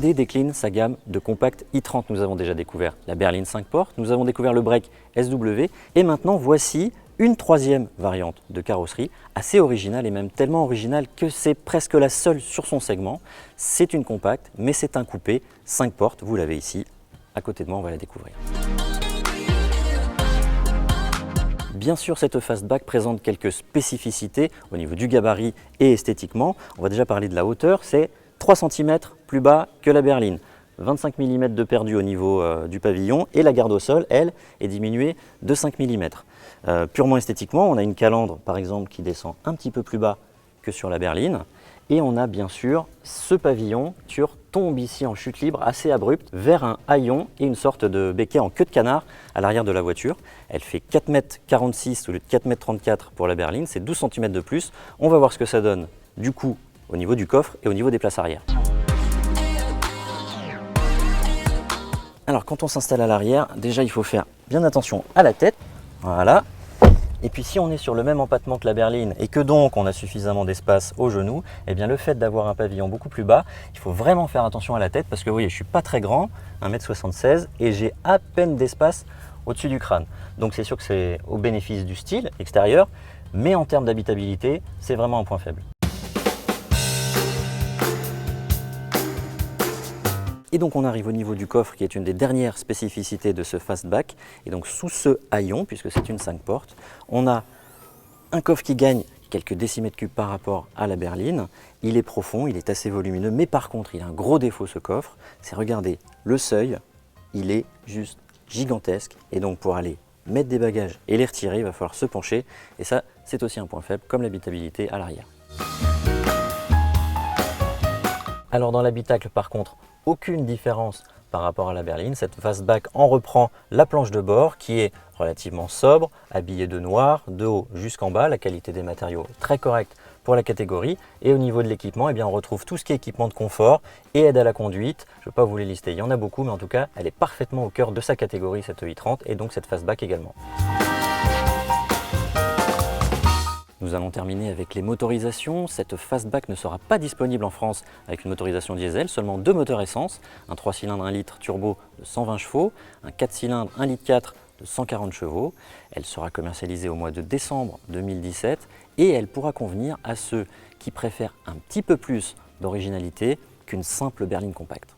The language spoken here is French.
Hyundai décline sa gamme de compacts i30. Nous avons déjà découvert la berline 5 portes, nous avons découvert le break SW et maintenant voici une troisième variante de carrosserie assez originale et même tellement originale que c'est presque la seule sur son segment. C'est une compacte mais c'est un coupé 5 portes, vous l'avez ici, à côté de moi on va la découvrir. Bien sûr, cette fastback présente quelques spécificités au niveau du gabarit et esthétiquement. On va déjà parler de la hauteur, c'est 3 cm plus bas que la berline. 25 mm de perdu au niveau du pavillon et la garde au sol, elle, est diminuée de 5 mm. Purement esthétiquement, on a une calandre par exemple qui descend un petit peu plus bas que sur la berline. Et on a bien sûr ce pavillon qui tombe ici en chute libre assez abrupte vers un haillon et une sorte de béquet en queue de canard à l'arrière de la voiture. Elle fait 4,46 m au lieu de 4,34 m pour la berline, c'est 12 cm de plus. On va voir ce que ça donne du coup au niveau du coffre et au niveau des places arrière. Alors quand on s'installe à l'arrière, déjà il faut faire bien attention à la tête. Voilà. Et puis si on est sur le même empattement que la berline et que donc on a suffisamment d'espace au genou, eh bien le fait d'avoir un pavillon beaucoup plus bas, il faut vraiment faire attention à la tête parce que vous voyez, je ne suis pas très grand, 1,76 m et j'ai à peine d'espace au-dessus du crâne. Donc c'est sûr que c'est au bénéfice du style extérieur, mais en termes d'habitabilité, c'est vraiment un point faible. Et donc on arrive au niveau du coffre qui est une des dernières spécificités de ce fastback. Et donc sous ce haillon, puisque c'est une 5 portes, on a un coffre qui gagne quelques décimètres cubes par rapport à la berline. Il est profond, il est assez volumineux, mais par contre il a un gros défaut ce coffre, c'est regardez, le seuil, il est juste gigantesque. Et donc pour aller mettre des bagages et les retirer, il va falloir se pencher. Et ça, c'est aussi un point faible comme l'habitabilité à l'arrière. Alors dans l'habitacle par contre, aucune différence par rapport à la berline. Cette fastback en reprend la planche de bord qui est relativement sobre, habillée de noir, de haut jusqu'en bas. La qualité des matériaux est très correcte pour la catégorie. Et au niveau de l'équipement, eh bien, on retrouve tout ce qui est équipement de confort et aide à la conduite. Je ne vais pas vous les lister, il y en a beaucoup, mais en tout cas, elle est parfaitement au cœur de sa catégorie, cette i30, et donc cette fastback également. Nous allons terminer avec les motorisations. Cette fastback ne sera pas disponible en France avec une motorisation diesel, seulement 2 moteurs essence, un 3 cylindres 1 litre turbo de 120 chevaux, un 4 cylindres 1 litre 4 de 140 chevaux. Elle sera commercialisée au mois de décembre 2017 et elle pourra convenir à ceux qui préfèrent un petit peu plus d'originalité qu'une simple berline compacte.